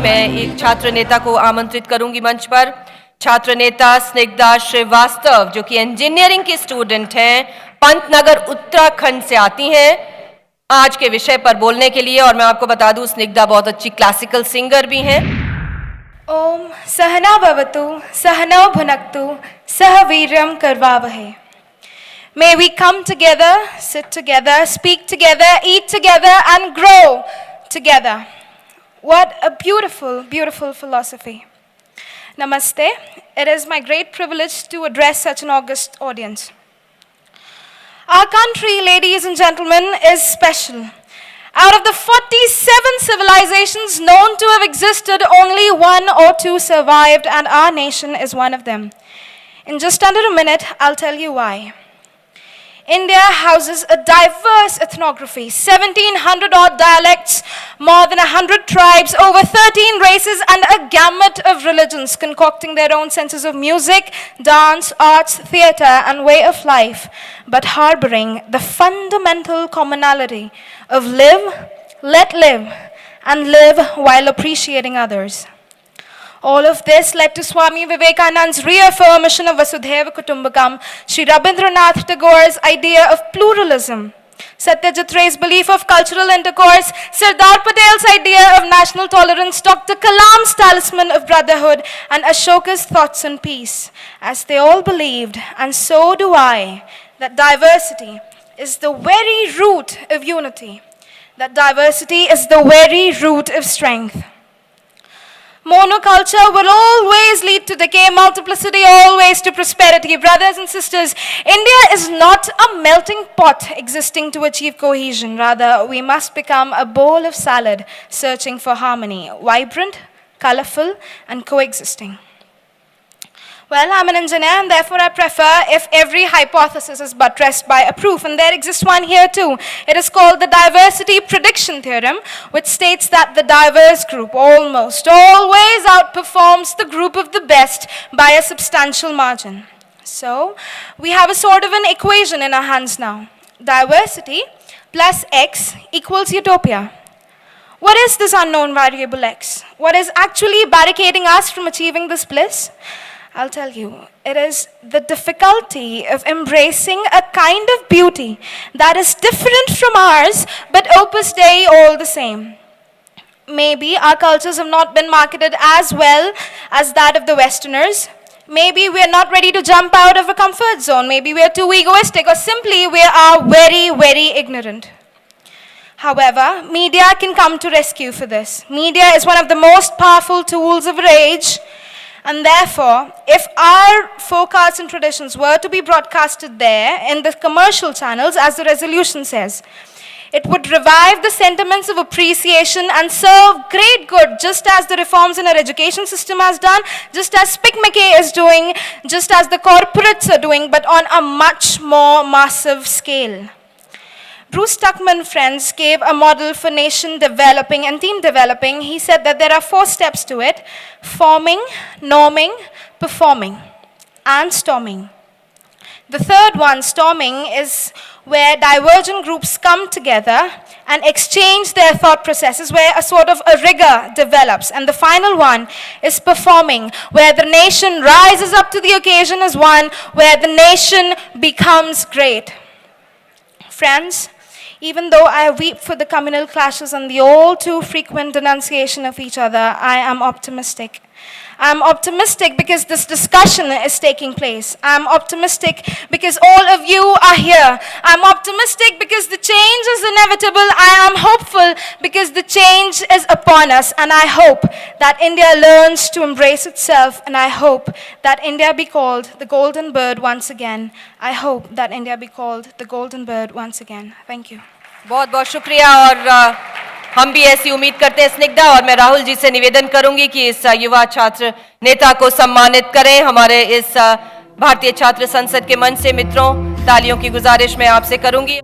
मैं एक छात्र नेता को आमंत्रित करूंगी मंच पर। छात्र नेता स्निग्धा श्रीवास्तव, जो कि इंजीनियरिंग की स्टूडेंट हैं, पंतनगर उत्तराखंड से आती हैं आज के विषय पर बोलने के लिए। और मैं आपको बता दूं, स्निग्धा बहुत अच्छी क्लासिकल सिंगर भी हैं। ओम सहना भवतु सहनौ भुनक्तु सह वीर्यं करवावहै। May we come together, sit together, speak together, eat together and grow together. What a beautiful, beautiful philosophy. Namaste. It is my great privilege to address such an august audience. Our country, ladies and gentlemen, is special. Out of the 47 civilizations known to have existed, only 1 or 2 survived, and our nation is one of them. In just under a minute, I'll tell you why. India houses a diverse ethnography, 1,700 odd dialects, more than 100 tribes, over 13 races, and a gamut of religions concocting their own senses of music, dance, arts, theatre, and way of life, but harboring the fundamental commonality of live, let live, and live while appreciating others. All of this led to Swami Vivekananda's reaffirmation of Vasudhaiva Kutumbakam, Sri Rabindranath Tagore's idea of pluralism, Satyajit Ray's belief of cultural intercourse, Sardar Patel's idea of national tolerance, Dr. Kalam's talisman of brotherhood, and Ashoka's thoughts on peace, as they all believed, and so do I, that diversity is the very root of unity, that diversity is the very root of strength. Monoculture will always lead to decay, multiplicity always to prosperity. Brothers and sisters, India is not a melting pot existing to achieve cohesion. Rather, we must become a bowl of salad searching for harmony, vibrant, colorful, and coexisting. Well, I'm an engineer, and therefore I prefer if every hypothesis is buttressed by a proof, and there exists one here too. It is called the diversity prediction theorem, which states that the diverse group almost always outperforms the group of the best by a substantial margin. So, we have a sort of an equation in our hands now. Diversity plus X equals utopia. What is this unknown variable X? What is actually barricading us from achieving this bliss? I'll tell you, it is the difficulty of embracing a kind of beauty that is different from ours, but opus Dei all the same. Maybe our cultures have not been marketed as well as that of the Westerners. Maybe we are not ready to jump out of a comfort zone. Maybe we are too egoistic, or simply we are very, very ignorant. However, media can come to rescue for this. Media is one of the most powerful tools of our age. And therefore, if our folk arts and traditions were to be broadcasted there in the commercial channels, as the resolution says, it would revive the sentiments of appreciation and serve great good, just as the reforms in our education system has done, just as SPIC-McKay is doing, just as the corporates are doing, but on a much more massive scale. Bruce Tuckman, friends, gave a model for nation developing and team developing. He said that there are 4 steps to it: forming, norming, performing, and storming. The third one, storming, is where divergent groups come together and exchange their thought processes, where a sort of a rigor develops. And the final one is performing, where the nation rises up to the occasion as one, where the nation becomes great. Friends, even though I weep for the communal clashes and the all too frequent denunciation of each other, I am optimistic. I'm optimistic because this discussion is taking place. I'm optimistic because all of you are here. I'm optimistic because the change is inevitable. I am hopeful because the change is upon us. And I hope that India learns to embrace itself. And I hope that India be called the golden bird once again. I hope that India be called the golden bird once again. Thank you. बहुत बहुत शुक्रिया। और हम भी ऐसी उम्मीद करते हैं स्निग्धा, और मैं राहुल जी से निवेदन करूंगी कि इस युवा छात्र नेता को सम्मानित करें। हमारे इस भारतीय छात्र संसद के मंच से मित्रों, तालियों की गुजारिश मैं आपसे करूंगी।